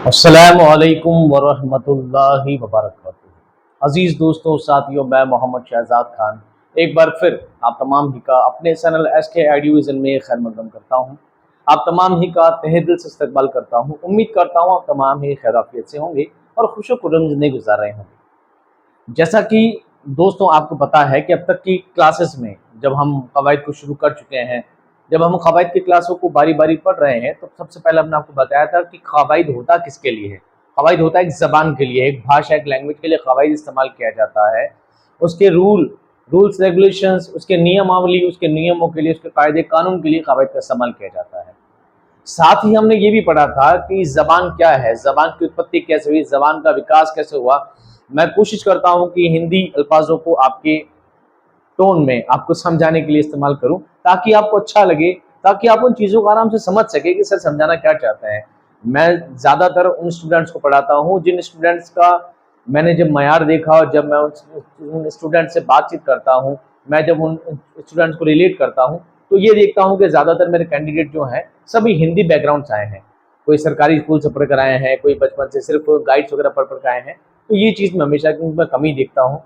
अस्सलामुअलैकुम वरहमतुल्लाहि वबरकातुहू। अजीज दोस्तों, साथियों, मैं मोहम्मद शहजाद खान एक बार फिर आप तमाम ही का अपने चैनल SK एडुविजन में खैर मकदम करता हूँ। आप तमाम ही का तहे दिल से इस्तकबाल करता हूँ। उम्मीद करता हूँ आप तमाम ही खैराफियत से होंगे और खुशो-खुर्रम ज़िंदगी गुजार रहे होंगे। जैसा कि दोस्तों आपको पता है कि अब तक की क्लासेस में जब हम कवायद को शुरू कर चुके हैं, जब हम कवायद की क्लासों को बारी बारी पढ़ रहे हैं, तो सबसे पहले हमने आपको बताया था कि कवायद होता किसके लिए है। कवायद होता है एक ज़बान के लिए, एक भाषा, एक लैंग्वेज के लिए कवायद इस्तेमाल किया जाता है। उसके रूल्स रेगुलेशंस, उसके नियमावली, उसके नियमों के लिए, उसके कायदे कानून के लिए कवायद का इस्तेमाल किया जाता है। साथ ही हमने ये भी पढ़ा था कि ज़बान क्या है, ज़बान की उत्पत्ति कैसे हुई, ज़बान का विकास कैसे हुआ। मैं कोशिश करता हूँ कि हिंदी अल्फाजों को आपके टोन में आपको समझाने के लिए इस्तेमाल करूँ, ताकि आपको अच्छा लगे, ताकि आप उन चीज़ों को आराम से समझ सकें कि सर समझाना क्या चाहते हैं। मैं ज़्यादातर उन स्टूडेंट्स को पढ़ाता हूँ जिन स्टूडेंट्स का मैंने जब मयार देखा और जब मैं उन स्टूडेंट्स से बातचीत करता हूँ, मैं जब उन स्टूडेंट्स को रिलेट करता हूँ, तो ये देखता हूँ कि ज़्यादातर मेरे कैंडिडेट जो हैं सभी हिंदी बैकग्राउंड से आए हैं। कोई सरकारी स्कूल से पढ़ कर आए हैं, कोई बचपन से सिर्फ गाइड्स वगैरह पढ़ पढ़ कर आए हैं। तो ये चीज़ मैं हमेशा उनमें कमी देखता हूँ,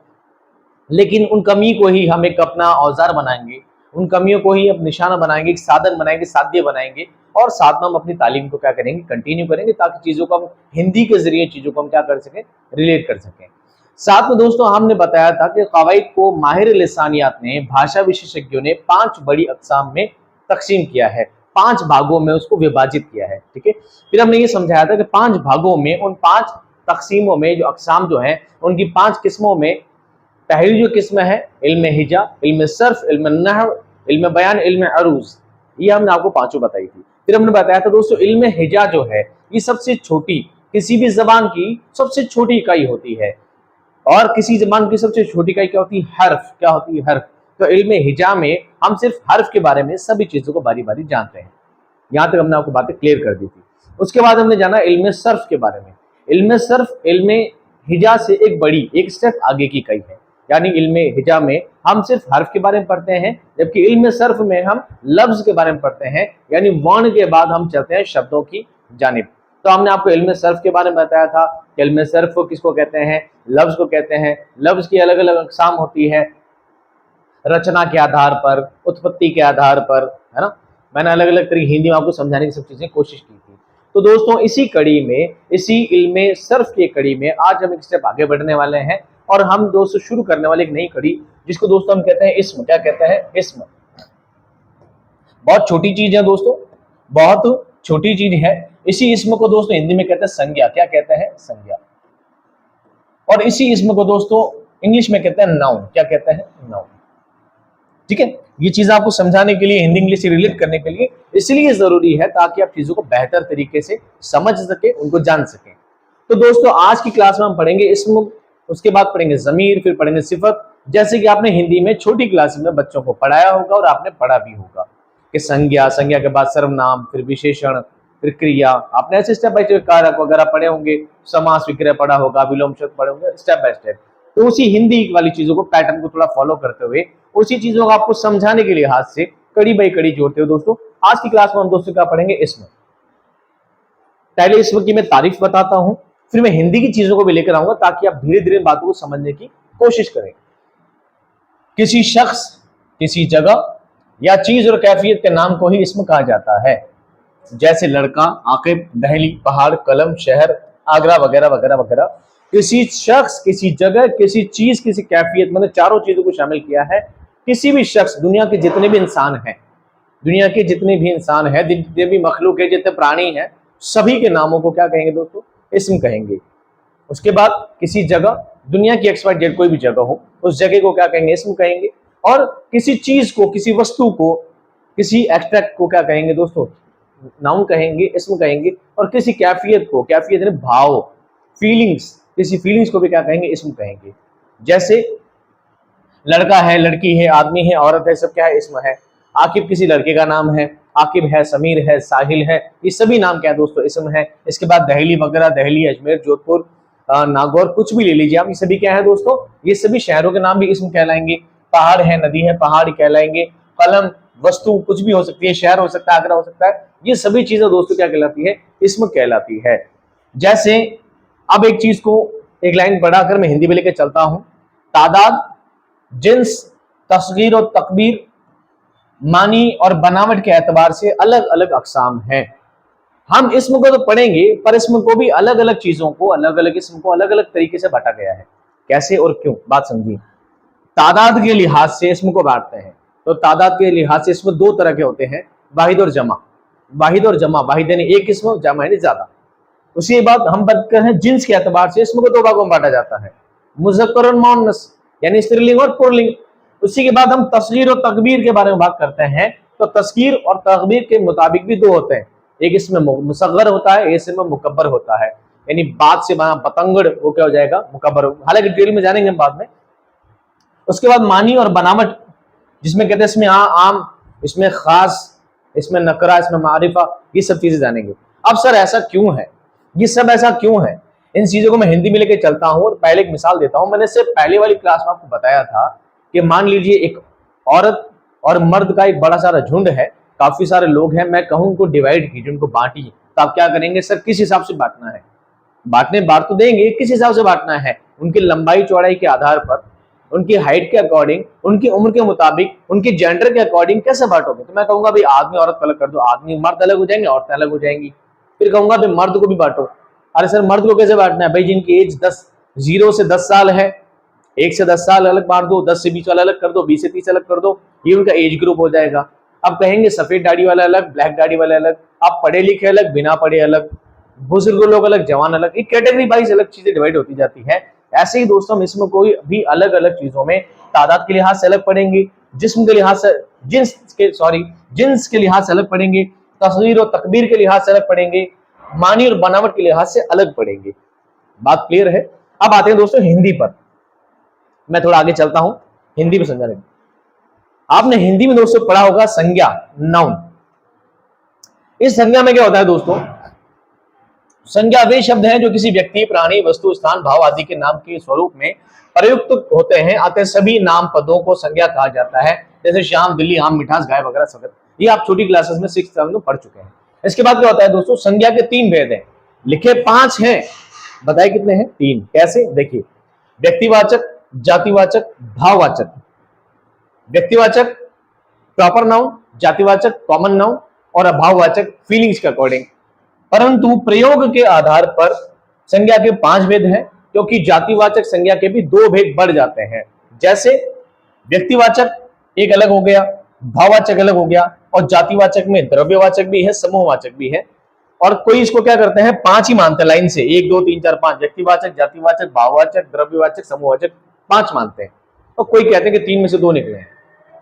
लेकिन उन कमी को ही हम एक अपना औजार बनाएंगे, उन कमियों को ही अब निशाना बनाएंगे, एक साधन बनाएंगे, साध्य बनाएंगे, और साथ में हम अपनी तालीम को क्या करेंगे, कंटिन्यू करेंगे, ताकि चीज़ों को हम हिंदी के जरिए चीज़ों को हम क्या कर सकें, रिलेट कर सकें। साथ में दोस्तों हमने बताया था कि कवायद को माहिर लिसानियात ने, भाषा विशेषज्ञों ने 5 बड़ी अक़साम में तकसीम किया है, 5 भागों में उसको विभाजित किया है। ठीक है, फिर हमने ये समझाया था कि 5 भागों में, उन 5 तकसीमों में, जो अक़साम जो हैं उनकी 5 किस्मों में, पहली जो किस्म है इल्म हिजा, इल्म सर्फ, इल्म नहव, इल्म बयान, इल्म अरूज, ये हमने आपको पांचों बताई थी। फिर हमने बताया था दोस्तों इल्म हिजा जो है ये सबसे छोटी, किसी भी जबान की सबसे छोटी इकाई होती है। और किसी जबान की सबसे छोटी इकाई क्या होती है? हर्फ। क्या होती है? हर्फ। तो इल्म हिजा में हम सिर्फ हर्फ के बारे में सभी चीजों को बारी बारी जानते हैं। यहां तक हमने आपको बातें क्लियर कर दी थी। उसके बाद हमने जाना इल्म सर्फ के बारे में। इल्म सर्फ इल्म हिजा से एक बड़ी, एक स्टेप आगे की इकाई है। यानी इल्म हिजा में हम सिर्फ हर्फ के बारे में पढ़ते हैं, जबकि इल्म सर्फ में हम लफ्ज के बारे में पढ़ते हैं, यानी वर्ण के बाद हम चलते हैं शब्दों की जानिब। तो हमने आपको इल्म सर्फ के बारे में बताया था कि इल्म सर्फ को किसको कहते हैं? लफ्ज को कहते हैं। लफ्ज की अलग अलग अक़साम होती है, रचना के आधार पर, उत्पत्ति के आधार पर, है ना। मैंने अलग अलग तरीके हिंदी में आपको समझाने की सब चीजें कोशिश की थी। तो दोस्तों इसी कड़ी में, इसी इल्मे सर्फ की कड़ी में आज हम एक स्टेप आगे बढ़ने वाले हैं, और हम दोस्तों शुरू करने वाले एक नई कड़ी, जिसको दोस्तों हम कहते हैं इस्म। क्या कहते हैं? इस्म। बहुत छोटी चीज है दोस्तों, बहुत छोटी चीज है। इसी इस्म को दोस्तों हिंदी में कहते हैं संज्ञा। क्या कहते हैं? संज्ञा। और इसी इस्म को दोस्तों इंग्लिश में कहते हैं नाउन। क्या कहते हैं? नाउन। ठीक है, ये चीज आपको समझाने के लिए, हिंदी इंग्लिश से रिलेट करने के लिए इसलिए जरूरी है ताकि आप चीजों को बेहतर तरीके से समझ सके, उनको जान सके। तो दोस्तों आज की क्लास में हम पढ़ेंगे इस्म, उसके बाद पढ़ेंगे जमीर, फिर पढ़ेंगे सिफत। जैसे कि आपने हिंदी में छोटी क्लास में बच्चों को पढ़ाया होगा और आपने पढ़ा भी होगा कि संज्ञा, संज्ञा के बाद सर्वनाम, फिर विशेषण, फिर क्रिया। आपने ऐसे स्टेप बाय स्टेप कारक वगैरह पढ़े होंगे, समास विग्रह पढ़ा होगा, विलोम शब्द पढ़े होंगे, स्टेप बाय स्टेप। तो उसी हिंदी वाली चीजों को, पैटर्न को थोड़ा फॉलो करते हुए, उसी चीजों को आपको समझाने के लिए हाथ से कड़ी बाई कड़ी जोड़ते हुए दोस्तों आज की क्लास में हम दोस्तों क्या पढ़ेंगे? इस्म। पहले इस्म की मैं तारीफ बताता हूं, फिर मैं हिंदी की चीजों को भी लेकर आऊंगा ताकि आप धीरे धीरे बातों को समझने की कोशिश करें। किसी शख्स, किसी जगह या चीज और कैफियत के नाम को ही इस्म कहा जाता है, जैसे लड़का, आकिब, दहली, पहाड़, कलम, शहर, आगरा वगैरह वगैरह वगैरह। किसी शख्स, किसी जगह, किसी चीज, किसी कैफियत, मतलब चारों चीजों को शामिल किया है। किसी भी शख्स, दुनिया के जितने भी इंसान हैं, दुनिया के जितने भी इंसान हैं, जितने भी मखलूक है, जितने प्राणी हैं, सभी के नामों को क्या कहेंगे दोस्तों? इस्म कहेंगे। उसके बाद किसी जगह, दुनिया की XYZ कोई भी जगह हो, उस जगह को क्या कहेंगे? इस्म कहेंगे। और किसी चीज को, किसी वस्तु को, किसी एब्स्ट्रैक्ट को क्या कहेंगे दोस्तों? नाउन कहेंगे, इस्म कहेंगे। और किसी कैफियत को, कैफियत यानी भाव, फीलिंग्स, किसी फीलिंग्स को भी क्या कहेंगे? इस्म कहेंगे। जैसे लड़का है, लड़की है, आदमी है, औरत है, सब क्या है? इस्म है। आकिब किसी लड़के का नाम है, आकिब है, समीर है, साहिल है, ये सभी नाम क्या है दोस्तों? इस्म है। इसके बाद दहली वगैरह, दहली, अजमेर, जोधपुर, नागौर, कुछ भी ले लीजिए आप, ये सभी क्या है दोस्तों? ये सभी शहरों के नाम भी इस्म कहलाएंगे। पहाड़ है, नदी है, पहाड़ कहलाएंगे। कलम, वस्तु कुछ भी हो सकती है, शहर हो सकता है, आगरा हो सकता है, ये सभी चीजें दोस्तों क्या कहलाती है? इस्म कहलाती है। जैसे अब एक चीज को एक लाइन बढ़ाकर मैं हिंदी में लेकर चलता हूं। तादाद, जिन्स, तस्गीर और तकबीर मानी और बनावट के एतबार से अलग अलग अकसाम हैं। हम इसम को तो पढ़ेंगे, पर इसम को भी अलग अलग चीजों को, अलग अलग इसम को अलग अलग तरीके से बांटा गया है। कैसे और क्यों, बात समझिए। तादाद के लिहाज से इसम को बांटते हैं, तो तादाद के लिहाज से इसमें दो तरह के होते हैं, वाहिद और जमा। वाहिद और जमा, वाहिद यानी एक इसम, जमा यानी ज्यादा। उसी बात हम बात कर रहे हैं जिन्स के एतबार से इसम को दो भागों में बांटा जाता है, मुज़क्कर और मुअन्नस यानी स्त्रीलिंग और पुल्लिंग। उसी के बाद हम तस्गीर और तकबीर के बारे में बात करते हैं, तो तस्गीर और तकबीर के मुताबिक भी दो होते हैं, एक इसमें मुसग्गर होता है, एक इसमें मुकब्बर होता है। यानी बात से बना पतंगड़ वो क्या हो जाएगा, मुकब्बर। हालांकि डिटेल में जानेंगे हम बाद में। उसके बाद मानी और बनावट, जिसमें कहते हैं इसमें आम, इसमें खास, इसमें नकरा, इसमें मारिफा, ये सब चीजें जानेंगे। अब सर ऐसा क्यों है, ये सब ऐसा क्यों है, इन चीजों को मैं हिंदी में लेके चलता हूं और पहले एक मिसाल देता हूं। मैंने इससे पहले वाली क्लास में आपको बताया था कि मान लीजिए एक औरत और मर्द का एक बड़ा सारा झुंड है, काफी सारे लोग हैं, मैं कहूं उनको डिवाइड कीजिए, उनको बांटिए, तो आप क्या करेंगे सर, किस हिसाब से बांटना है, बांट तो देंगे, किस हिसाब से बांटना है, उनकी लंबाई चौड़ाई के आधार पर, उनकी हाइट के अकॉर्डिंग, उनकी उम्र के मुताबिक, उनके जेंडर के अकॉर्डिंग कैसे बांटोगे। तो मैं कहूंगा भाई आदमी औरत अलग कर दो, आदमी मर्द अलग हो जाएंगे, औरतें अलग हो जाएंगी। फिर कहूंगा भाई मर्द को भी बांटो। अरे सर मर्द को कैसे बांटना है भाई, जिनकी एज 0 से 10 साल है, 1 से 10 साल अलग बांट दो, 10 से 20 वाला अलग कर दो, 20 से 30 अलग कर दो, ये उनका एज ग्रुप हो जाएगा। अब कहेंगे सफेद दाढ़ी वाला अलग, ब्लैक दाढ़ी वाला अलग, आप पढ़े लिखे अलग, बिना पढ़े अलग, बुजुर्ग लोग अलग, जवान अलग, एक कैटेगरी वाइज अलग चीजें डिवाइड होती जाती है। ऐसे ही दोस्तों हम इसमें कोई भी अलग अलग चीजों में तादाद के लिहाज से अलग पढ़ेंगे, जिस्म के लिहाज से, जिन्स के लिहाज से अलग पढ़ेंगे, तस्वीर और तकबीर के लिहाज से अलग पढ़ेंगे, मानी और बनावट के लिहाज से अलग पढ़ेंगे। बात क्लियर है। अब आते हैं दोस्तों हिंदी पर, मैं थोड़ा आगे चलता हूं, हिंदी में समझाने। आपने हिंदी में दोस्तों पढ़ा होगा संज्ञा, नाउन। इस संज्ञा में क्या होता है दोस्तों, संज्ञा वे शब्द हैं जो किसी व्यक्ति, प्राणी, वस्तु, स्थान, भाव आदि के नाम के स्वरूप में प्रयुक्त होते हैं। अतः सभी नाम पदों को संज्ञा कहा जाता है, जैसे श्याम, दिल्ली, आम, मिठास, गाय वगैरह सब। ये आप छोटी क्लासेस में 6th में पढ़ चुके हैं। इसके बाद क्या होता है दोस्तों, संज्ञा के 3 भेद हैं, लिखे 5 हैं, बताए कितने हैं, 3। कैसे, देखिए, व्यक्तिवाचक, जातिवाचक, भाववाचक। व्यक्तिवाचक प्रॉपर नाउन, जातिवाचक कॉमन नाउन, और अभाववाचक फीलिंग्स के अकॉर्डिंग। परंतु प्रयोग के आधार पर संज्ञा के 5 भेद हैं, क्योंकि जातिवाचक संज्ञा के भी 2 भेद बढ़ जाते हैं। जैसे व्यक्तिवाचक एक अलग हो गया, भाववाचक अलग हो गया, और जातिवाचक में द्रव्यवाचक भी है, समूहवाचक भी है। और कोई इसको क्या करते हैं, 5 ही मानते हैं लाइन से, 1 2 3 4 5, व्यक्तिवाचक, जातिवाचक, भाववाचक, द्रव्यवाचक, समूहवाचक, 5 मानते हैं। और कोई कहते हैं कि 3 में से 2 निकले हैं।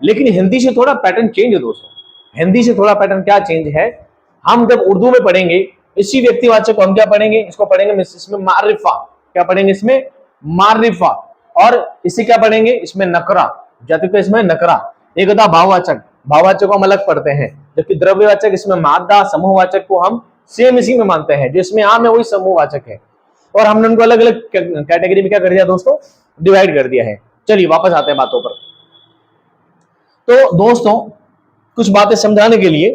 लेकिन हिंदी से थोड़ा पैटर्न चेंज है दोस्तों। हिंदी से थोड़ा पैटर्न क्या चेंज है, हम जब उर्दू में पढ़ेंगे इसी व्यक्तिवाचक को हम क्या पढ़ेंगे, इसको पढ़ेंगे इसमें मारिफा। क्या पढ़ेंगे इसमें, मारिफा। और इसे क्या पढ़ेंगे, इसमें नकरा, जाति का इसमें नकरा। एक होता भाववाचक, भाववाचक को हम अलग पढ़ते हैं, जबकि द्रव्यवाचक इसमें मादा, समूहवाचक को हम सेम इसी में मानते हैं, जो इसमें आम है वही समूहवाचक है। और हमने उनको अलग अलग कैटेगरी में क्या कर दिया दोस्तों, डिवाइड कर दिया है। चलिए वापस आते हैं बातों पर। तो दोस्तों कुछ बातें समझाने के लिए,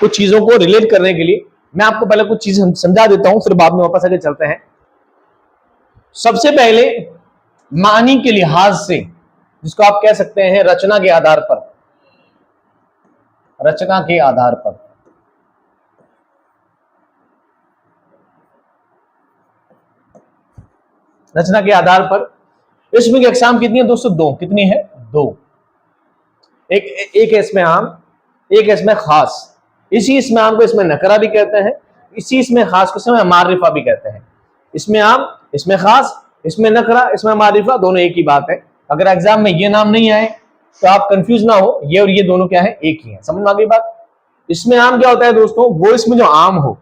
कुछ चीजों को रिलेट करने के लिए मैं आपको पहले कुछ चीजें समझा देता हूं, फिर बाद में वापस आगे चलते हैं। सबसे पहले मानी के लिहाज से, जिसको आप कह सकते हैं रचना के आधार पर, रचना के आधार पर, रचना के आधार पर इसमें की अकसाम कितनी है दोस्तों, 2। कितनी है, 2। एक है इसमें आम, एक है इसमें खास। इसी इसमें आम को इसमें नकरा भी कहते हैं, इसी इसमें खास को इसमें मारिफा भी कहते हैं। इसमें आम, इसमें खास, इसमें नकरा, इसमें मारिफा, दोनों एक ही बात है। अगर एग्जाम में ये नाम नहीं आए तो आप कंफ्यूज ना हो, ये और ये दोनों क्या है, एक ही है। समझ में आ गई बात। इसमें आम क्या होता है दोस्तों, वो इसमें जो आम हो,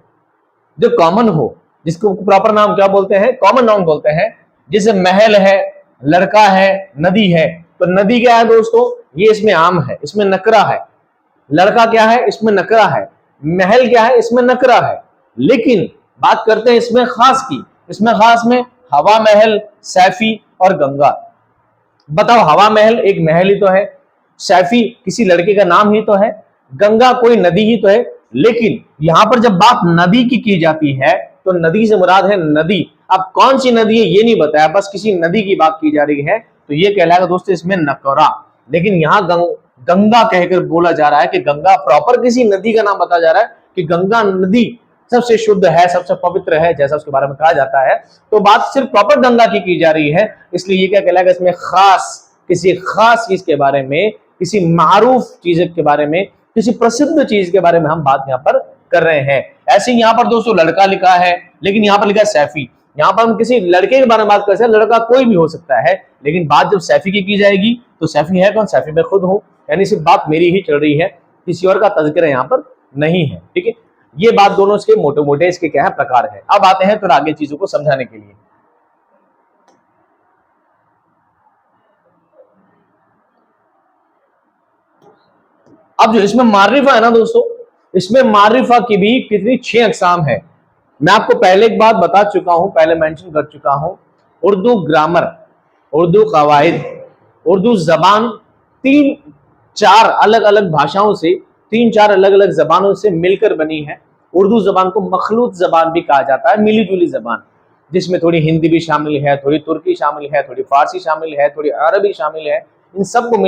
जो कॉमन हो, जिसको प्रॉपर नाम क्या बोलते हैं, कॉमन नाउन बोलते हैं। जैसे महल है, लड़का है, नदी है। तो नदी क्या है दोस्तों, ये इसमें आम है, इसमें नकरा है। लड़का क्या है, इसमें नकरा है। महल क्या है, इसमें नकरा है। लेकिन बात करते हैं इसमें खास की। इसमें खास में हवा महल, सैफी और गंगा। बताओ, हवा महल एक महल ही तो है, सैफी किसी लड़के का नाम ही तो है, गंगा कोई नदी ही तो है। लेकिन यहां पर जब बात नदी की जाती है तो नदी से मुराद है नदी। अब कौन सी नदी है ये नहीं बताया, बस किसी नदी की बात की जा रही है, तो ये कहलाएगा दोस्तों इसमें नकरा। लेकिन यहाँ गंगा कहकर बोला जा रहा है कि गंगा प्रॉपर किसी नदी का नाम बताया जा रहा है कि गंगा नदी सबसे शुद्ध है, सबसे पवित्र है, जैसा उसके बारे में कहा जाता है। तो बात सिर्फ प्रॉपर गंगा की जा रही है, इसलिए ये क्या कहलाएगा, इसमें खास, किसी खास चीज के बारे में, किसी मारूफ चीज के बारे में, किसी प्रसिद्ध चीज के बारे में हम बात यहाँ पर कर रहे हैं। ऐसे यहाँ पर दोस्तों लड़का लिखा है, लेकिन यहाँ पर लिखा है सैफी। यहाँ पर हम किसी लड़के के बारे में बात कर रहे हैं, लड़का कोई भी हो सकता है, लेकिन बात जब सैफी की जाएगी तो सैफी है कौन, सैफी मैं खुद हूं, यानी सिर्फ बात मेरी ही चल रही है, किसी और का तज़किरा यहाँ पर नहीं है। ठीक है, ये बात दोनों इसके मोटे मोटे इसके क्या है प्रकार है। अब आते हैं फिर आगे चीजों को समझाने के लिए। अब जो इसमें मारिफा है ना दोस्तों, इसमें मारिफा की भी कितनी 6 अकसाम है। मैं आपको पहले एक बात बता चुका हूं, पहले मेंशन कर चुका हूं, उर्दू ग्रामर, उर्दू कवायद, उर्दू जबान 3-4 अलग अलग भाषाओं से, 3-4 अलग अलग जबानों से मिलकर बनी है। उर्दू जबान को मखलूत जबान भी कहा जाता है, मिली जुली जबान, जिसमें थोड़ी हिंदी भी शामिल है, थोड़ी तुर्की शामिल है, थोड़ी फारसी शामिल है, थोड़ी अरबी शामिल है। इन सबको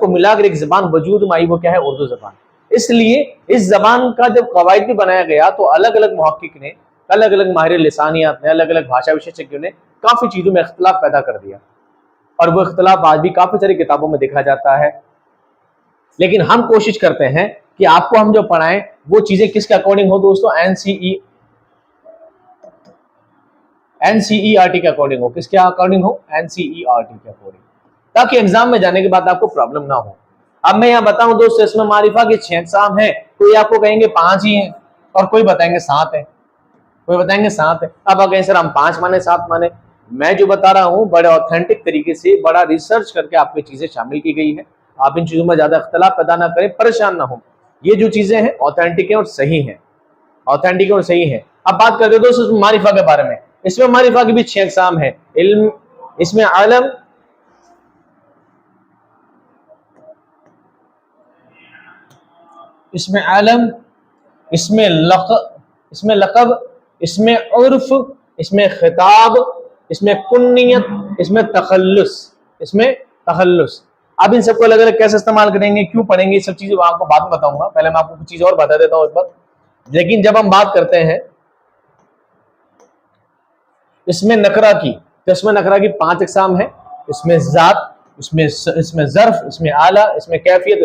मिलाकर एक जबान वजूद में आई, वो क्या है, उर्दू जबान। इसलिए इस जबान का जब कवायद भी बनाया गया तो अलग अलग मुहक्किक ने, अलग अलग माहिर लिसानियात ने, अलग अलग भाषा विशेषज्ञों ने काफी चीजों में इख्तिलाफ पैदा कर दिया, और वो इख्तिलाफ आज भी काफी सारी किताबों में देखा जाता है। लेकिन हम कोशिश करते हैं कि आपको हम जो पढ़ाएं वो चीजें किसके अकॉर्डिंग हो दोस्तों, एनसीईआरटी के अकॉर्डिंग हो। किसके अकॉर्डिंग हो, एनसीईआरटी के अकॉर्डिंग, ताकि एग्जाम में जाने के बाद आपको प्रॉब्लम ना हो। अब मैं यहाँ बताऊं दोस्तों, इसमें मारिफा के 6 अकसाम है, कोई आपको कहेंगे 5 ही हैं, और कोई बताएंगे 7 है, कोई बताएंगे 7 है। अब अगर सर हम 5 माने 7 माने, मैं जो बता रहा हूँ बड़े ऑथेंटिक तरीके से, बड़ा रिसर्च करके आपकी चीजें शामिल की गई है। आप इन चीजों में ज्यादा इख्तिलाफ पैदा ना करें, परेशान ना हो। ये जो चीजें हैं ऑथेंटिक है और सही है, ऑथेंटिक और सही है। अब बात करते हैं दोस्तों मारिफा के बारे में। इसमें मारिफा की भी 6 अकसाम है। इल्म, इसमें आलम, इसमें आलम, इसमें लक़ब, इसमें उर्फ, इसमें खिताब, इसमें कुन्नियत, इसमें तखल्लुस। अब इन सबको अलग अलग कैसे इस्तेमाल करेंगे, क्यों पढ़ेंगे, सब चीजें आपको बाद में बताऊंगा। पहले मैं आपको कुछ चीज और बता देता हूं इस बार। लेकिन जब हम बात करते हैं इसमें नकरा की, तो इसमें नकरा की 5 अकसाम है। इसमें जात, इसमें ज़र्फ, इसमें आला, इसमें कैफियत,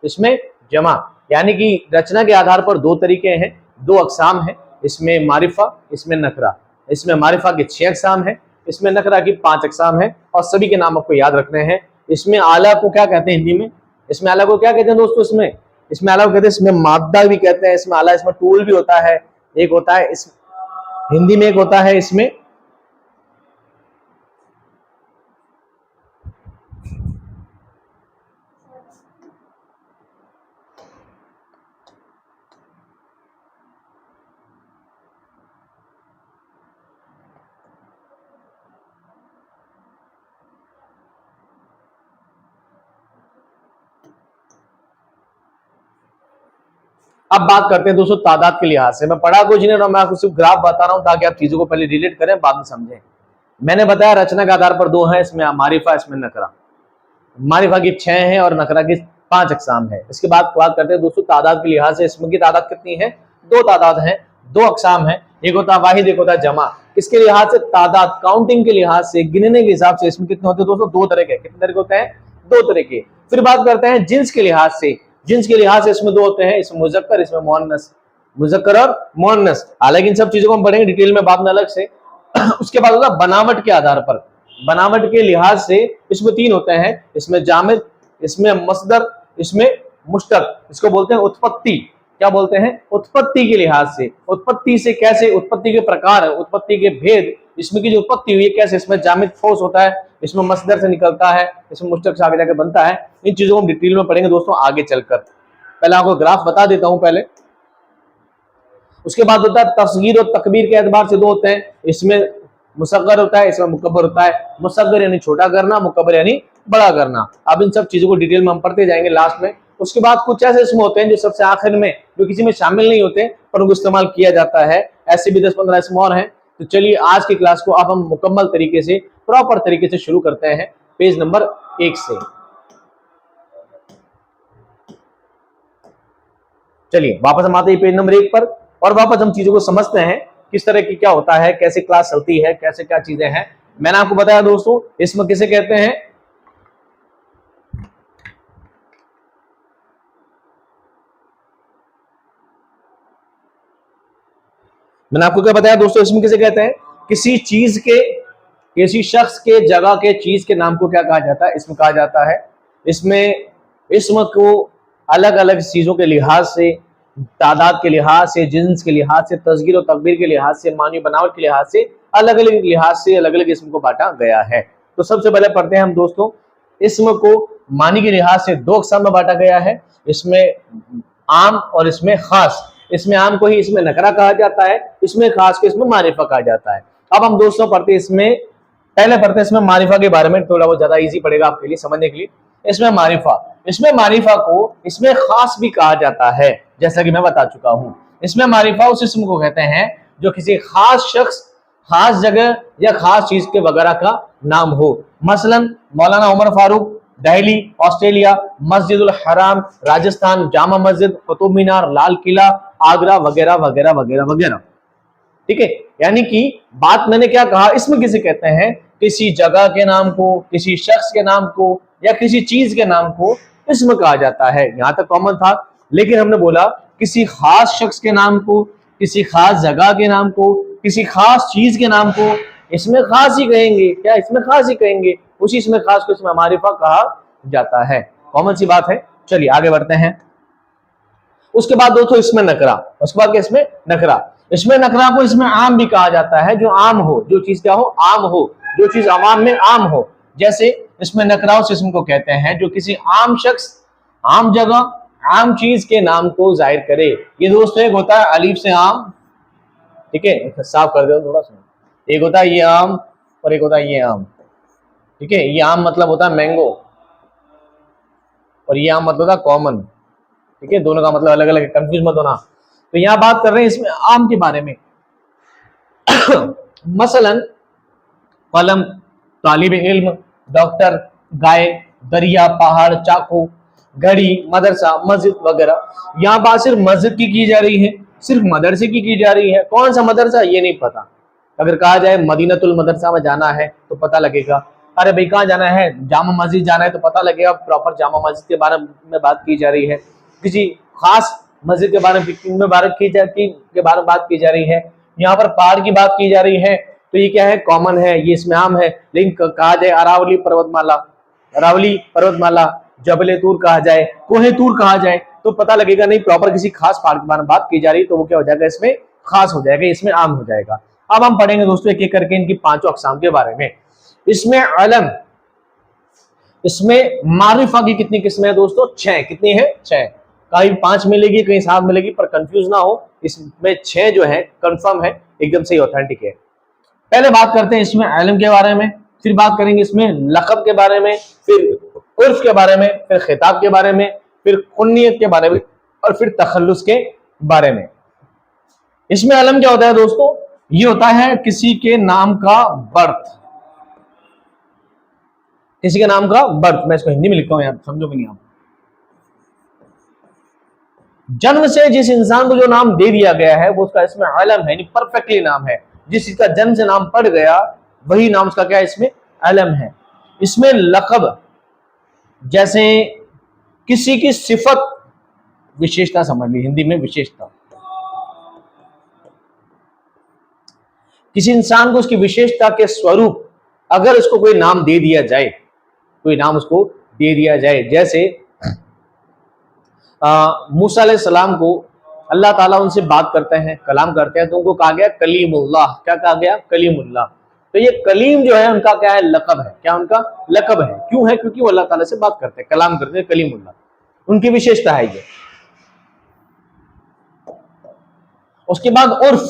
इसमें जमा, यानी कि रचना के आधार पर 2 तरीके हैं, 2 अकसाम है। इसमें मारिफा, इसमें नकरा। इसमें मारिफा के 6 अकसाम है, इसमें नकरा की 5 अकसाम है, और सभी के नाम आपको याद रखने हैं। इसमें आला को क्या कहते हैं हिंदी में, इसमें आला को क्या कहते हैं दोस्तों, इसमें आला को कहते हैं, इसमें मादा भी कहते हैं, इसमें आला, इसमें टूल भी होता है। एक होता है इस हिंदी में, एक होता है इसमें अब बात करते हैं दोस्तों तादाद के लिहाज से। मैं पढ़ा कुछ नहीं रहा, मैं आपको सिर्फ ग्राफ बता रहा हूं ताकि आप चीजों को पहले रिलेट करें, बाद में समझें। मैंने बताया रचना के आधार पर 2 है, इसमें मारिफा, इसमें नकरा। मारिफा की 6 है और नकरा की 5 अकसाम है। इसके बाद बात करते हैं दोस्तों तादाद के लिहाज से। इसमें की तादाद कितनी है, 2 तादाद है, 2 अकसाम है। एक होता है वाहिद, एक होता है जमा। इसके लिहाज से तादाद, काउंटिंग के लिहाज से, गिनने के हिसाब से इसमें कितने होते हैं दोस्तों, 2 तरह के। कितने तरह के होते हैं, 2 तरह के। फिर बात करते हैं जिन्स के लिहाज से। जिन्स के लिहाज से इसमें 2 होते हैं, इसमें मुजक्कर, इसमें मुअन्नस, मुजक्कर और मुअन्नस। हालांकि इन सब चीजों को हम पढ़ेंगे डिटेल में बाद में अलग से। उसके बाद होता है बनावट के आधार पर। बनावट के लिहाज से इसमें 3 होते हैं, इसमें जामिद, इसमें मसदर, इसमें मुश्तक। इसको बोलते हैं उत्पत्ति। क्या बोलते हैं, उत्पत्ति के लिहाज से। उत्पत्ति से कैसे, उत्पत्ति के प्रकार, उत्पत्ति के भेद, इसमें की जो उत्पत्ति हुई है कैसे, इसमें जामिद ठोस होता है, इसमें मसदर से निकलता है, इसमें मुश्तक से आगे जाके बनता है। इन चीजों को हम डिटेल में पढ़ेंगे दोस्तों आगे चलकर। पहले आपको ग्राफ बता देता हूं पहले। उसके बाद होता है तस्गीर और तकबीर के एतबार से 2 होते हैं, इसमें मुसग्गर होता है, इसमें मुकब्बर होता है। मुसग्गर यानी छोटा करना, मुकब्बर यानी बड़ा करना। अब इन सब चीजों को डिटेल में हम पढ़ते जाएंगे लास्ट में। उसके बाद कुछ ऐसे इसम होते हैं जो सबसे आखिर में, जो किसी में शामिल नहीं होते पर उनको इस्तेमाल किया जाता है। ऐसे भी 10-15 इसम और हैं। तो चलिए आज की क्लास को अब हम मुकम्मल तरीके से, प्रॉपर तरीके से शुरू करते हैं पेज नंबर 1 से। चलिए वापस हम आते हैं पेज नंबर 1 पर और वापस हम चीजों को समझते हैं किस तरह की क्या होता है, कैसे क्लास चलती है, कैसे क्या चीजें हैं। मैंने आपको बताया दोस्तों इसमें किसे कहते हैं, मैंने आपको क्या बताया दोस्तों, इसमें किसे कहते हैं, किसी चीज के, किसी शख्स के, जगह के, चीज के नाम को क्या कहा जाता है, इसमें कहा जाता है। इसमें इसम को अलग अलग चीजों के लिहाज से, तादाद के लिहाज से, जिन्स के लिहाज से, तस्गीर और तकबीर के लिहाज से, मानी बनावट के लिहाज से, अलग अलग लिहाज से अलग अलग इसम को बांटा गया है। तो सबसे पहले पढ़ते हैं हम दोस्तों, इसम को मानी के लिहाज से 2 अक़साम में बांटा गया है, इसमें आम और इसमें खास। इसमें आम को ही इसमें नकरा कहा जाता है, इसमें खास को इसमें मारिफा कहा जाता है। अब हम दोस्तों पढ़ते हैं इसमें, पहले पढ़ते हैं इसमें मारिफा के बारे में, थोड़ा बहुत ज्यादा इजी पड़ेगा आपके लिए समझने के लिए। इसमें मारिफा को इसमें खास भी कहा जाता है, जैसा कि मैं बता चुका हूं। इसमें मारिफा उस इसम को कहते हैं जो किसी खास शख्स, खास जगह या खास चीज के वगैरह का नाम हो। मसलन मौलाना उमर फारूक, दिल्ली ऑस्ट्रेलिया, मस्जिदुल हराम राजस्थान, जामा मस्जिद, कुतुब मीनार, लाल किला आगरा, वगैरह वगैरह वगैरह वगैरह। ठीक है, यानी कि बात मैंने क्या कहा, इसमें किसे कहते हैं, किसी जगह के नाम को, किसी शख्स के नाम को या किसी चीज के नाम को इसमें कहा जाता है। यहां तक कॉमन था, लेकिन हमने बोला किसी खास शख्स के नाम को, किसी खास जगह के नाम को, किसी खास चीज के नाम को इसमें खास ही कहेंगे। क्या इसमें खास ही कहेंगे, उसी इसमें खास को इसमें मारिफा कहा जाता है। कॉमन सी बात है। चलिए आगे बढ़ते हैं। उसके बाद दोस्तों इसमें नकरा, उसके बाद क्या, इसमें नकरा। इसमें नकरा को इसमें आम भी कहा जाता है, जो आम हो, जो चीज क्या हो, आम हो, जो चीज अवाम में आम हो। जैसे इसमें नकरा उस इसम को कहते हैं जो किसी आम शख्स, आम जगह, आम चीज के नाम को जाहिर करे। ये दोस्तों एक होता है अलीफ से आम, ठीक है, साफ कर दो थोड़ा सा। एक होता है ये आम और एक होता है ये आम, ठीक है। ये आम मतलब होता है मैंगो और ये आम मतलब होता है कॉमन, ठीक है, दोनों का मतलब अलग अलग है, कंफ्यूज मत होना। तो यहां बात कर रहे हैं इसमें आम के बारे में। मसलन कलम, तालिब इल्म, डॉक्टर, गाय, दरिया, पहाड़, चाकू, घड़ी, मदरसा, मस्जिद वगैरह। यहाँ बात सिर्फ मस्जिद की जा रही है, सिर्फ मदरसे की जा रही है। कौन सा मदरसा ये नहीं पता। अगर कहा जाए मदीनतुल मदरसा में जाना है तो पता लगेगा। अरे भाई कहाँ जाना है, जामा मस्जिद जाना है तो पता लगेगा, प्रॉपर जामा मस्जिद के बारे में बात की जा रही है। किसी खास मस्जिद के बारे में बात की जा रही है। यहाँ पर पहाड़ की बात की जा रही है, तो ये क्या है, कॉमन है, ये इसमें आम है। लेकिन कहा जाए अरावली पर्वतमाला, अरावली पर्वतमाला, जबले तूर कहा जाए, कोहे तूर कहा जाए, तो पता लगेगा नहीं प्रॉपर किसी खास पहाड़ के बारे में बात की जा रही है, तो वो क्या हो जाएगा, इसमें खास हो जाएगा, इसमें आम हो जाएगा। अब हम पढ़ेंगे दोस्तों एक एक करके इनकी 5 अक़साम के बारे में। इसमें अलम, इसमें मारिफा की कितनी किस्में हैं दोस्तों, 6। कितनी है, 6। कहीं 5 मिलेगी, कहीं 7 मिलेगी, पर कंफ्यूज ना हो, इसमें 6 जो है कंफर्म है, एकदम सही ऑथेंटिक है। पहले बात करते हैं इसमें अलम के बारे में, फिर बात करेंगे इसमें लक़ब के बारे में, फिर उर्फ के बारे में, फिर खिताब के बारे में, फिर कुन्नियत के बारे में और फिर तखल्लुस के बारे में। इसमें अलम क्या होता है दोस्तों, ये होता है किसी के नाम का बर्थ, किसी के नाम का बर्थ। मैं इसको हिंदी में लिखता हूं यार, समझो भी नहीं आप। जन्म से जिस इंसान को जो नाम दे दिया गया है वो उसका इसमें अलम है, यानी परफेक्टली नाम है। जिस चीज का जन्म से नाम पड़ गया वही नाम उसका क्या है, इसमें अलम है। इसमें लक़ब, जैसे किसी की सिफत, विशेषता समझ ली, हिंदी में विशेषता। किसी इंसान को उसकी विशेषता के स्वरूप अगर उसको कोई नाम दे दिया जाए, कोई नाम उसको दे दिया जाए, जैसे मूसा अलैहिस्सलाम को अल्लाह ताला उनसे बात करते हैं, कलाम करते हैं, तो उनको कहा गया कलीमुल्लाह। क्या कहा गया, कलीमुल्लाह। तो ये कलीम जो है उनका क्या है, लक़ब है। क्या उनका लक़ब है, क्यों है, क्योंकि वो अल्लाह ताला से बात करते हैं, कलाम करते हैं, कलीमुल्लाह, उनकी विशेषता है ये। उसके बाद उर्फ,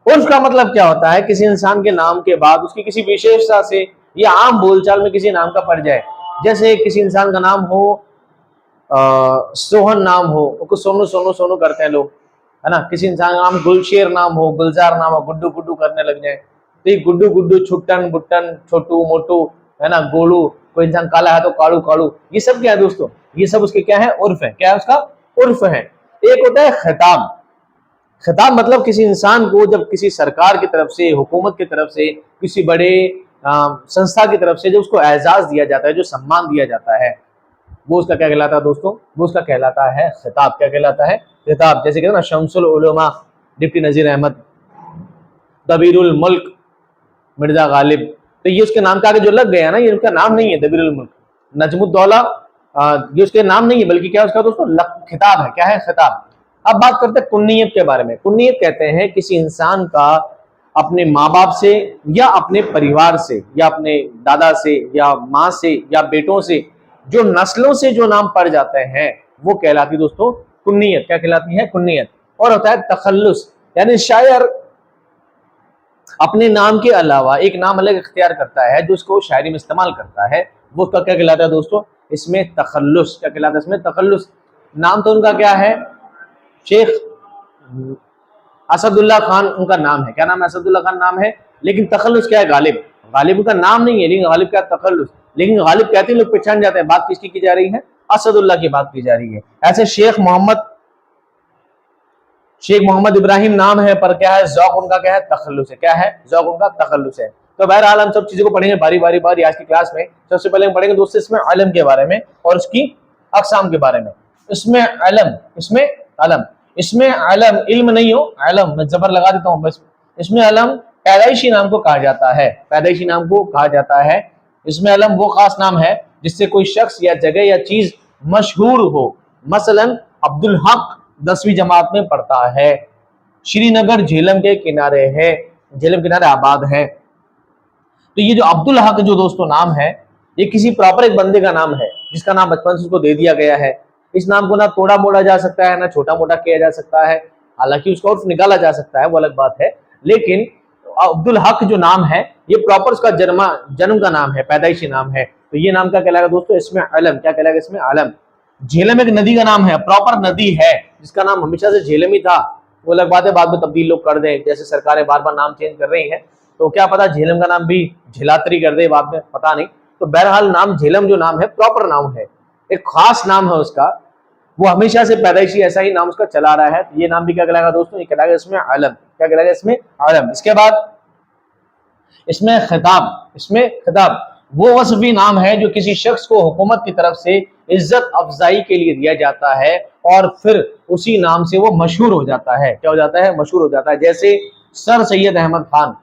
उर्फ का मतलब क्या होता है, किसी इंसान के नाम के बाद उसकी किसी विशेषता से या आम बोलचाल में किसी नाम का पड़ जाए। जैसे किसी इंसान का नाम हो सोहन नाम हो, उसको सोनू सोनू सोनू करते हैं लोग, है ना। किसी इंसान का नाम गुलशेर नाम हो, गुलजार नाम हो, गुड्डू गुड्डू करने लग जाए, तो ये गुड्डू गुड्डू, छुट्टन बुट्टन, छोटू मोटू, है ना, गोलू, कोई इंसान काला है तो कालू कालू, ये सब क्या है दोस्तों, ये सब उसके क्या है, उर्फ है। क्या है उसका, उर्फ है। एक होता है खिताब। खिताब मतलब किसी इंसान को जब किसी सरकार की तरफ से, हुकूमत की तरफ से, किसी बड़े संस्था की तरफ से जो उसको एजाज दिया जाता है, जो सम्मान दिया जाता है, वो उसका क्या कहलाता है दोस्तों, वो उसका कहलाता है खिताब। क्या कहलाता है, खिताब। जैसे कहते हैं ना, शम्सुल उलमा डिप्टी नजीर अहमद, दबीरुल मुल्क मिर्जा गालिब, तो ये उसके नाम के आगे जो लग गया ना, ये उसका नाम नहीं है दबीरुल मुल्क। नजमुद्दौला ये उसके नाम नहीं है, बल्कि क्या उसका दोस्तों खिताब है। क्या है, खिताब। अब बात करते हैं कुन्नियत के बारे में। कुन्नियत कहते हैं किसी इंसान का अपने माँ बाप से या अपने परिवार से या अपने दादा से या माँ से या बेटों से जो नस्लों से जो नाम पड़ जाते हैं, वो कहलाती दोस्तों कुन्नियत। क्या कहलाती है, कुन्नियत। और होता है तखल्लुस, यानी शायर अपने नाम के अलावा एक नाम अलग इख्तियार करता है, जो उसको शायरी में इस्तेमाल करता है, वो उसका क्या कहलाता है दोस्तों, इसमें तखल्लुस। क्या कहलाता है, इसमें तखल्लुस। नाम तो उनका क्या है, शेख असदुल्ला खान उनका नाम है। क्या नाम है, असदुल्ला खान नाम है, लेकिन तखल्लुस क्या है, गालिब। गालिब का नाम नहीं है, लेकिन गालिब क्या, तखल्लुस। लेकिन गालिब कहते हैं लोग पहचान जाते हैं। बात किसकी की जा रही है, असदुल्ला की बात की जा रही है। ऐसे शेख मोहम्मद इब्राहिम नाम है, पर क्या है, ज़ौक़ उनका क्या है, तखल्लुस है। क्या है, ज़ौक़ उनका तखल्लुस है। तो बहरहाल हम सब चीजों को पढ़ेंगे बारी बारी आज की क्लास में। सबसे पहले हम पढ़ेंगे दोस्तों इसमें अलम के बारे में और उसकी अक़साम के बारे में। इसमें अलम, इसमें अलम, इसमें अलम, इल्म नहीं हो, अलम मैं जबर लगा देता हूं बस। इसमें अलम पैदाइशी नाम को कहा जाता है, पैदाइशी नाम को कहा जाता है। इसमें अलम वो खास नाम है जिससे कोई शख्स या जगह या चीज मशहूर हो। मसलन अब्दुल हक 10वीं जमात में पढ़ता है, श्रीनगर झेलम के किनारे है, झेलम किनारे आबाद है। तो ये जो अब्दुल हक जो दोस्तों नाम है, ये किसी प्रॉपर एक बंदे का नाम है जिसका नाम बचपन से उसको दे दिया गया है। इस नाम को ना तोड़ा मोड़ा जा सकता है, ना छोटा मोटा किया जा सकता है। हालांकि उसका उर्फ निकाला जा सकता है, वो अलग बात है, लेकिन अब्दुल हक जो नाम है ये प्रॉपर उसका जन्म का नाम है, पैदाइशी नाम है। तो ये नाम क्या कहलाएगा दोस्तों, इसमें अलम। क्या कहलाएगा, इसमें अलम। झेलम एक नदी का नाम है, प्रॉपर नदी है जिसका नाम हमेशा से झेलम ही था। वो अलग बात है, बाद में तब्दील लोग कर दें, जैसे सरकारें बार बार नाम चेंज कर रही हैं, तो क्या पता झेलम का नाम भी झेलात्री कर दे बाद में, पता नहीं। तो बहरहाल नाम झेलम जो नाम है प्रॉपर नाम है, एक खास नाम है उसका, वो हमेशा से पैदाइशी ऐसा ही नाम उसका चला रहा है। तो ये नाम भी क्या कहलाएगा दोस्तों, ये कहलाएगा इसमें अलम। क्या कहलाएगा, इसमें अलम। इसके बाद इसमें खिताब। इसमें खिताब वो वस्फी नाम है जो किसी शख्स को हुकूमत की तरफ से इज्जत अफजाई के लिए दिया जाता है और फिर उसी नाम से वो मशहूर हो जाता है। क्या हो जाता है, मशहूर हो जाता है। जैसे सर सैयद अहमद खान,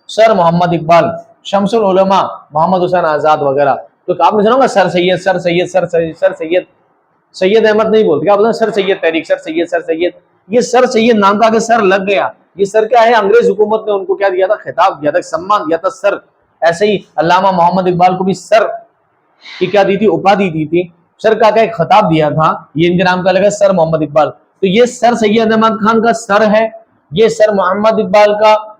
सर मोहम्मद इकबाल, शमसुल उलमा मोहम्मद हुसैन आजाद वगैरह। तो आपने सुना होगा sir Syed, sir Syed, sir Syed, sir Syed, Syed Ahmad नहीं बोलते, क्या बोलते हैं, सर सैयद तहरीक, सर सैयद, सर सैयद। ये सर सैयद नाम का आगे सर लग गया, ये सर क्या है, अंग्रेज हुकूमत ने उनको क्या दिया था, खिताब दिया था, सम्मान दिया था, सर। ऐसे ही अल्लामा मोहम्मद इकबाल को भी सर की क्या दी थी, उपाधि दी थी, सर का क्या एक खिताब दिया था, ये इनके नाम का लगा सर मोहम्मद इकबाल। तो ये सर सैयद अहमद खान का सर है, ये सर मोहम्मद इकबाल का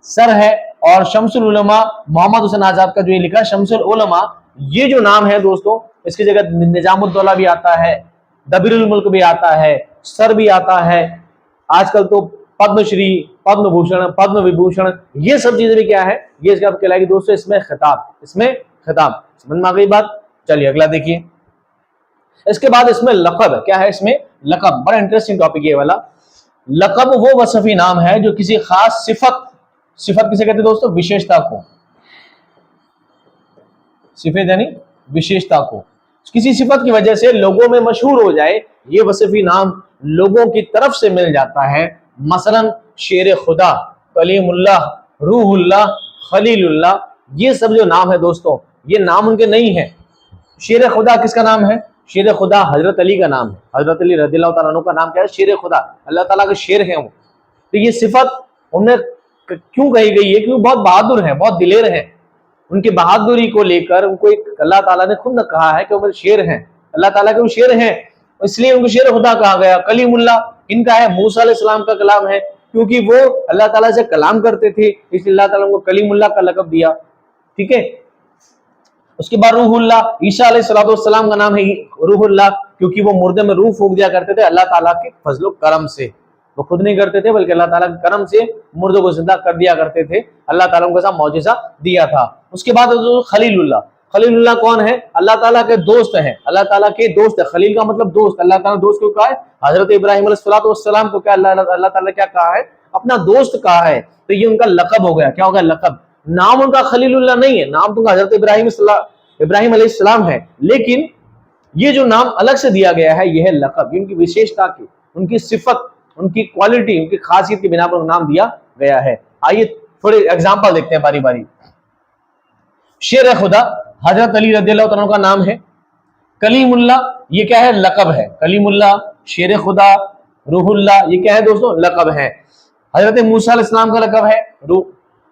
सर है, और शमसुल उलमा मोहम्मद हुसैन आजाद का जो ये लिखा शमसुल उलमा, ये जो नाम है दोस्तों, इसकी जगह निजामुद्दौला भी आता है, दबीरुल मुल्क भी आता है, सर भी आता है, आजकल तो पद्मश्री, पद्म भूषण, पद्म विभूषण, ये सब चीजें भी क्या है, ये इसका कहलाएगी दोस्तों इसमें खिताब। इसमें खिताब, समझ में आ गई बात। चलिए अगला देखिए। इसके बाद इसमें लक़ब। क्या है, इसमें लक़ब, बड़ा इंटरेस्टिंग टॉपिक ये वाला। लक़ब वो वसफी नाम है जो किसी खास सिफत, सिफत किसे कहते हैं दोस्तों, विशेषता को, सिफत यानी विशेषता को, किसी सिफत की वजह से लोगों में मशहूर हो जाए, ये वसफी नाम लोगों की तरफ से मिल जाता है। मसलन शेर खुदा, कलीमुल्लाह, रूहुल्लाह, खलीलुल्लाह, ये सब जो नाम है दोस्तों, ये नाम उनके नहीं है। शेर खुदा किसका नाम है, शेर खुदा हजरत अली का नाम है, हजरत अली रज़ियल्लाहु ताला अन्हु का नाम क्या है, शेर खुदा, अल्लाह ताला के शेर हैं वो। तो ये सिफत उन्हें क्यों कही गई है, क्योंकि बहुत बहादुर हैं, बहुत दिलेर हैं। उनकी बहादुरी को लेकर उनको एक अल्लाह ताला ने खुद न कहा है कि वो शेर हैं, अल्लाह ताला के वो शेर हैं, इसलिए उनको शेर खुदा कहा गया। कलीमुल्लाह इनका है, मूसा अलैहिस्सलाम का कलाम है, क्योंकि वो अल्लाह ताला से कलाम करते थे, इसलिए अल्लाह ताला उनको कलीमुल्लाह का लक़ब दिया। ठीक है। उसके बाद रूहुल्लाह, ईसा अलैहिस्सलाम का नाम है रूहुल्लाह, क्योंकि वो मुर्दे में रूह फूंक दिया करते थे अल्लाह ताला के फजलो करम से। वो खुद नहीं करते थे बल्कि अल्लाह ताला के करम से मुर्दों को जिंदा कर दिया करते थे, अल्लाह ताला उनको ऐसा मौजिज़ा दिया था। उसके बाद खलीलुल्लाह, खलीलुल्लाह कौन है? अल्लाह ताला के दोस्त हैं, अल्लाह ताला के दोस्त है। खलील का मतलब दोस्त, अल्लाह ताला दोस्त क्यों कहा है? हजरत इब्राहिम अलैहिस्सलाम को क्या अल्लाह ताला क्या कहा है? अपना दोस्त कहा है। तो ये उनका लकब हो गया। क्या हो गया? लकब। नाम उनका खलीलुल्लाह नहीं है, नाम तो हजरत इब्राहिम अलैहिस्सलाम है, लेकिन ये जो नाम अलग से दिया गया है यह है लकब। ये उनकी विशेषता की, उनकी सिफत, उनकी क्वालिटी, उनकी खासियत की बिना पर नाम दिया गया है। आइए थोड़े एग्जांपल देखते हैं बारी बारी। शेर खुदा हजरत अली रज़ियल्लाहु अन्हु का नाम है। कलीमुल्लाह ये क्या है? लकब है। कलीमुल्लाह, शेर खुदा, रूहुल्लाह ये क्या है दोस्तों? लकब है। हजरत मूसा अलैहिस्सलाम का लकब है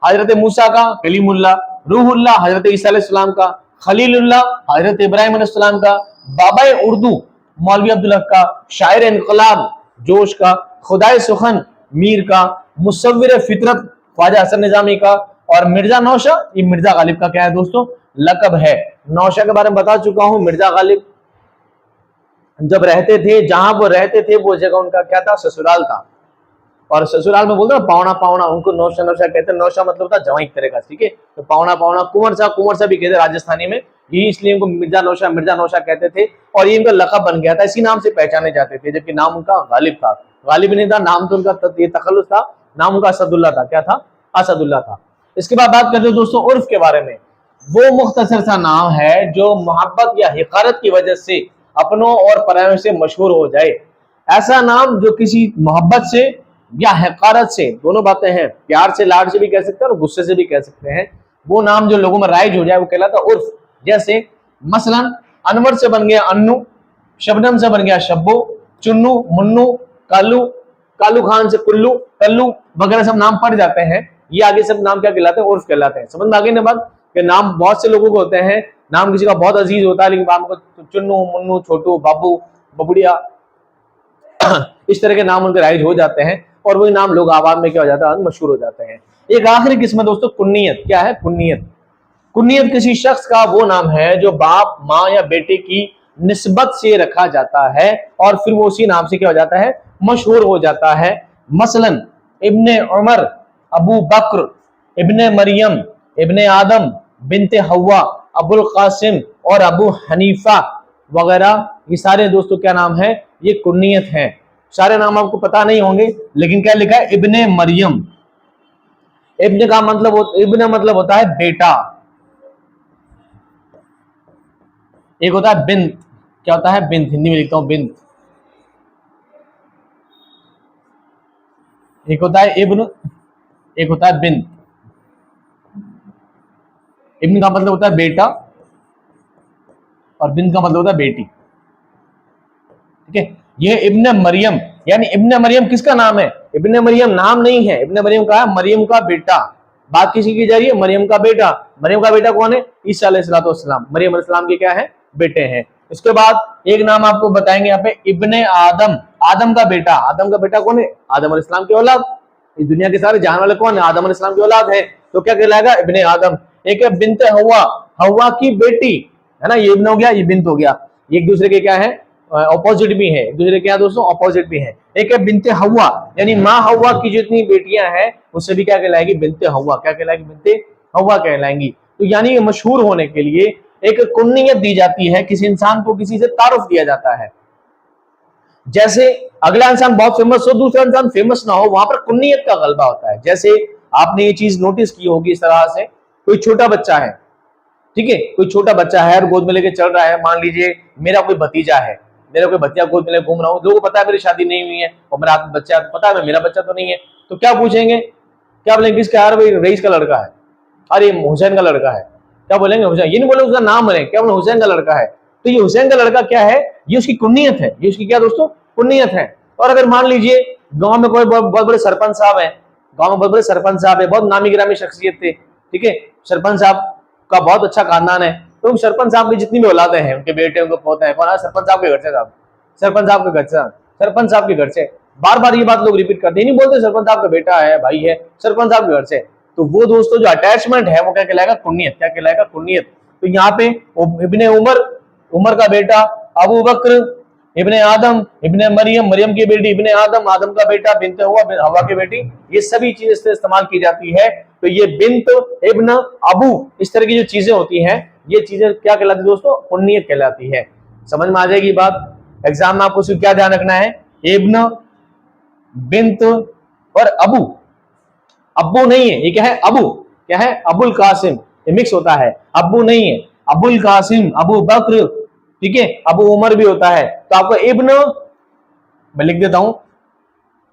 हजरत मूसा का कलीमुल्लाह, रूहुल्लाह हजरत ईसा अलैहिस्सलाम का, खलीलुल्लाह हजरत इब्राहिम अलैहिस्सलाम का, बाबा उर्दू मौलवी अब्दुल हक का, शायर इनकलाब जोश का, खुदाए सुखन मीर का, मुसव्विर फितरत ख्वाजा हसन निजामी का, और मिर्जा नौशा ये मिर्जा गालिब का क्या है दोस्तों? लकब है। नौशा के बारे में बता चुका हूं। मिर्जा गालिब जब रहते थे, जहां वो रहते थे वो जगह उनका क्या था? ससुराल था। और ससुराल में बोलते ना पावना पावना, उनको नौशा नौशा कहते हैं। नौशा मतलब था जवाई तरह का, ठीक है। तो पावना पावना, कुंवर सा भी कहते राजस्थानी में, ये इसलिए इनको मिर्जा नौशा कहते थे। और ये इनका लकब बन गया था, इसी नाम से पहचाने जाते थे, जबकि नाम उनका गालिब था। गालिब नहीं था, नाम तो उनका ये तखल्लुस था, नाम उनका असदुल्ला था। क्या था? असदुल्ला था। इसके बाद बात करते हैं दोस्तों उर्फ के बारे में। वो मुख्तसर सा नाम है जो मोहब्बत या हिकारत की वजह से अपनों और परायों से मशहूर हो जाए। ऐसा नाम जो किसी मोहब्बत से या हकारत से, दोनों बातें हैं, प्यार से, लाड से भी कह सकते हैं और गुस्से से भी कह सकते हैं, वो नाम जो लोगों में राइज हो जाए वो कहलाता उर्फ। जैसे मसलन अनवर से बन गया अन्नू, शबनम से बन गया शब्बो, चुन्नू, मुन्नू, कालू, कालू खान से कुल्लू, कल्लू वगैरह सब नाम पड़ जाते हैं। ये आगे सब नाम क्या कहलाते हैं? उर्फ कहलाते हैं। समझ में आ गई ना बात? कि नाम बहुत से लोगों को होते हैं, नाम किसी का बहुत अजीज होता है, लेकिन को चुन्नू, मुन्नू, छोटू, बाबू, बबुड़िया इस तरह के नाम उनके राइज हो जाते हैं, और वही नाम लोग आवाम में क्या हो जाता है? मशहूर हो जाते हैं। एक आखिरी किस्म दोस्तों कुन्नियत। क्या है? कुन्नियत। कुन्नियत किसी शख्स का वो नाम है जो बाप, माँ या बेटे की निस्बत से रखा जाता है और फिर वो उसी नाम से क्या हो जाता है? मशहूर हो जाता है। मसलन इब्ने उमर, अबू बकर, इब्ने मरियम, इब्ने आदम, बिनते हवा, अबुल कासिम और अबू हनीफा वगैरह, ये सारे दोस्तों क्या नाम है? ये कुन्नियत हैं। सारे नाम आपको पता नहीं होंगे, लेकिन क्या लिखा है? इब्ने मरियम। इब्ने मतलब होता है बेटा। एक होता है बिन्त। क्या होता है? बिन्त। हिंदी में लिखता हूं बिन्त। एक होता है इब्न, एक होता है बिन्त। इब्न का मतलब होता है बेटा और बिन्त का मतलब होता है बेटी, ठीक है। ये इब्ने मरियम, यानी इब्ने मरियम किसका नाम है? इब्ने मरियम नाम नहीं है, इब्ने मरियम का है मरियम का बेटा। बात किसी की जा रही है? मरियम का बेटा। मरियम का बेटा कौन है? ईसा अलैहिस्सलाम। मरियम अलैहिस्सलाम के क्या है? बेटे हैं। इसके बाद एक नाम आपको बताएंगे यहाँ पे, इब्ने आदम। आदम का बेटा। आदम का बेटा कौन है? आदम अलैहिस्सलाम की औलाद। इस दुनिया के सारे जान वाले कौन है? आदम अलैहिस्सलाम की औलाद है, तो क्या कहलाएगा? इब्ने आदम। एक है बिनते हवा, हवा की बेटी, है ना, ये इब्न हो गया, ये बिन्त हो गया। ये एक दूसरे के क्या है? ऑपोजिट भी है, एक दूसरे के दोस्तों ऑपोजिट भी है। एक है बिनते हवा, यानी माँ हवा की जितनी बेटियां हैं उससे भी क्या कहलाएगी? बिनते हवा। क्या कहलाएगी? बिनते हवा कहलाएंगी। तो यानी ये मशहूर होने के लिए एक कुन्नियत दी जाती है, किसी इंसान को किसी से तारुफ दिया जाता है। जैसे अगला इंसान बहुत फेमस हो, दूसरा इंसान फेमस ना हो, वहां पर कुन्नियत का गलबा होता है। जैसे आपने ये चीज नोटिस की होगी, इस तरह से कोई छोटा बच्चा है, ठीक है, कोई छोटा बच्चा है और गोद में लेके चल रहा है। मान लीजिए मेरा कोई भतीजा है, मेरा कोई भतीजा गोद में घूम रहा हूँ, लोगों को पता है मेरी शादी नहीं हुई है और मेरा बच्चा है, पता है मेरा बच्चा तो नहीं है, तो क्या पूछेंगे? क्या बोलेंगे? किसका? यार भाई रईस का लड़का है, अरे हुसैन का लड़का है। क्या बोलेंगे? हुसैन। ये नहीं बोले उसका नाम बोले, क्या बोले? हुसैन का लड़का है। तो ये हुसैन का लड़का क्या है? ये उसकी कुन्नियत है, ये उसकी क्या दोस्तों? कुन्नियत है। और अगर मान लीजिए गांव में कोई बहुत बड़े सरपंच साहब है, गांव में बहुत बड़े सरपंच साहब है, बहुत नामी गिरामी शख्सियत थे, ठीक है, सरपंच साहब का बहुत अच्छा खानदान है, तो सरपंच साहब की जितनी भी औलादे हैं, उनके बेटे, उनके पोते हैं, कौन है? सरपंच साहब के घर से। साहब सरपंच साहब के घर से, सरपंच साहब के घर से। बार बार ये बात लोग रिपीट करते नहीं बोलते सरपंच साहब का बेटा है, भाई है, सरपंच साहब के घर से। तो वो दोस्तों जो अटैचमेंट है वो क्या कहलाएगा? कुन्नियत। क्या कहलाएगा? कुन्नियत। तो यहाँ पे इब्ने उमर, उमर का बेटा, अबू बकर, इब्ने आदम, इब्ने मरियम, मरियम की बेटी, इब्ने आदम, आदम का बेटा, बिन्त हवा की बेटी, ये सभी चीजें इससे इस्तेमाल की जाती है। तो ये बिन्त, इब्न, अबू, इस तरह की जो चीजें होती हैं, ये चीजें क्या कहलाती है दोस्तों? कुन्नियत कहलाती है। समझ में आ जाएगी बात। एग्जाम में आपको क्या ध्यान रखना है? इब्न, बिन्त और अबू। अब्बू नहीं है, ये क्या है? अबू। क्या है? अबुल कासिम, ये मिक्स होता है, अब्बू नहीं है। अबुल कासिम, अबू बकर, ठीक है, अबू उमर भी होता है। तो आपको इब्न, मैं लिख देता हूं,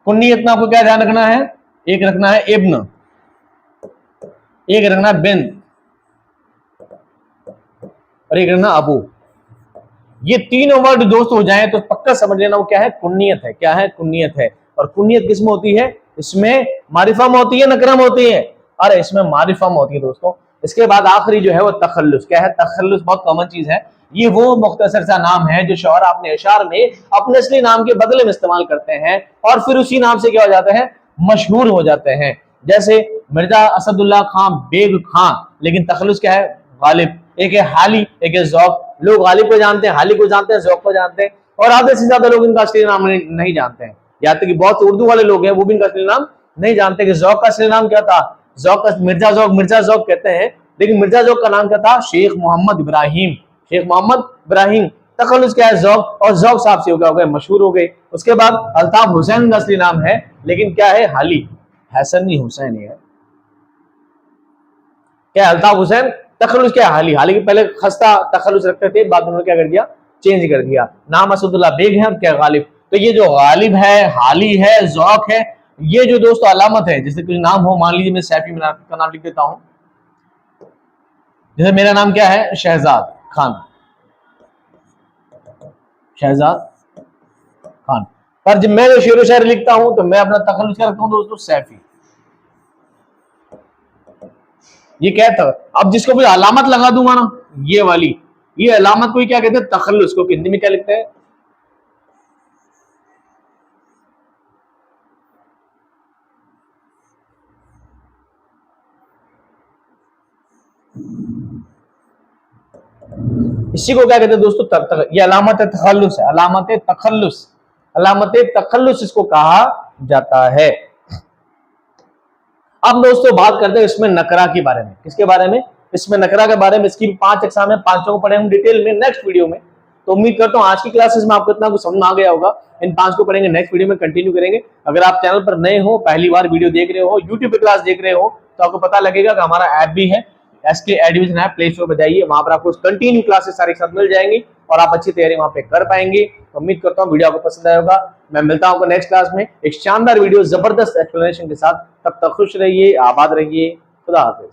कुन्नियत में आपको क्या ध्यान रखना है? एक रखना है इब्न, एक रखना है बिन, और एक रखना अबू। ये तीनों वर्ड दोस्त हो जाएं तो पक्का समझ लेना वो क्या है? कुन्नियत है। क्या है? कुन्नियत है। और कुन्नियत किसमें होती है? इसमें मारिफा में होती है, नकरा में होती है? अरे इसमें मारिफा में होती है दोस्तों। इसके बाद आखिरी जो है वो तखल्लुस। क्या है? तखल्लुस बहुत कॉमन चीज है। ये वो मुख्तसर सा नाम है जो शोहरा अपने अशार में अपने असली नाम के बदले में इस्तेमाल करते हैं और फिर उसी नाम से क्या हो जाते हैं? मशहूर हो जाते हैं। जैसे मिर्जा असदुल्ला खान बेग खान, लेकिन तखल्लुस क्या है? गालिब। एक है हाली, एक है ज़ौक। लोग गालिब को जानते हैं, हाली को जानते हैं, ज़ौक को जानते हैं, और आधे से ज्यादा लोग इनका असली नाम नहीं जानते हैं। यहाँ तक कि बहुत उर्दू वाले लोग हैं वो भी इनका असली नाम नहीं जानते कि ज़ौक का असली नाम क्या था। ज़ौक का मिर्जा ज़ौक कहते हैं, लेकिन मिर्जा ज़ौक का नाम क्या था? शेख मोहम्मद इब्राहिम। शेख मोहम्मद इब्राहिम। तखल्लुस क्या है? ज़ौक। और ज़ौक साहब से हो गए, मशहूर हो गए। उसके बाद अल्ताफ हुसैन का असली नाम है, लेकिन क्या है? हाली। हसन नहीं, हुसैन है। क्या? अल्ताफ हुसैन। तखल्लुस क्या है? हाली। हाली के पहले खस्ता तखल्लुस रखते थे, बाद में उन्होंने क्या कर दिया? चेंज कर दिया। नाम असदुल्ला बेग है, क्या? गालिब। तो ये जो गालिब है, हाली है, ज़ौक है, ये जो दोस्तों अलामत है, जैसे कुछ नाम हो, मान लीजिए मैं सैफी का नाम लिख देता हूं, जैसे मेरा नाम क्या है? शहजाद खान। शहजाद खान। पर जब मैं जो शेर व शायरी लिखता हूं तो मैं अपना तखल्लुस क्या रखता हूं दोस्तों? सैफी। ये क्या था? अब जिसको भी अलामत लगा दूंगा ना, ये वाली, ये अलामत को क्या कहते हैं? तखल्लुस को हिंदी में क्या लिखते हैं? इसी को क्या कहते हैं दोस्तों? ये अलामत तखल्लुस है। अलामत तखल्लुस, अलामत तखल्लुस इसको कहा जाता है। अब दोस्तों बात करते हैं इसमें नकरा के बारे में। किसके बारे में? इसमें नकरा के बारे में। इसकी 5 एग्जाम है, 5 को पढ़ेंगे डिटेल में नेक्स्ट वीडियो में। तो उम्मीद करता हूं आज की क्लासेस में आपको इतना कुछ समझ में आ गया होगा। इन 5 को पढ़ेंगे, नेक्स्ट वीडियो में कंटिन्यू करेंगे। अगर आप चैनल पर नए हो, पहली बार वीडियो देख रहे हो, यूट्यूब पे क्लास देख रहे हो, तो आपको पता लगेगा कि हमारा ऐप भी है, SK education app, play store पर जाइए, वहां पर आपको कंटिन्यू क्लासेस सारे साथ मिल जाएंगी और आप अच्छी तैयारी वहां पे कर पाएंगे। तो उम्मीद करता हूं वीडियो आपको पसंद आया होगा। मैं मिलता हूं आपको नेक्स्ट क्लास में एक शानदार वीडियो, जबरदस्त एक्सप्लेनेशन के साथ। तब तक खुश रहिए, आबाद रहिए। खुदा हाफिज।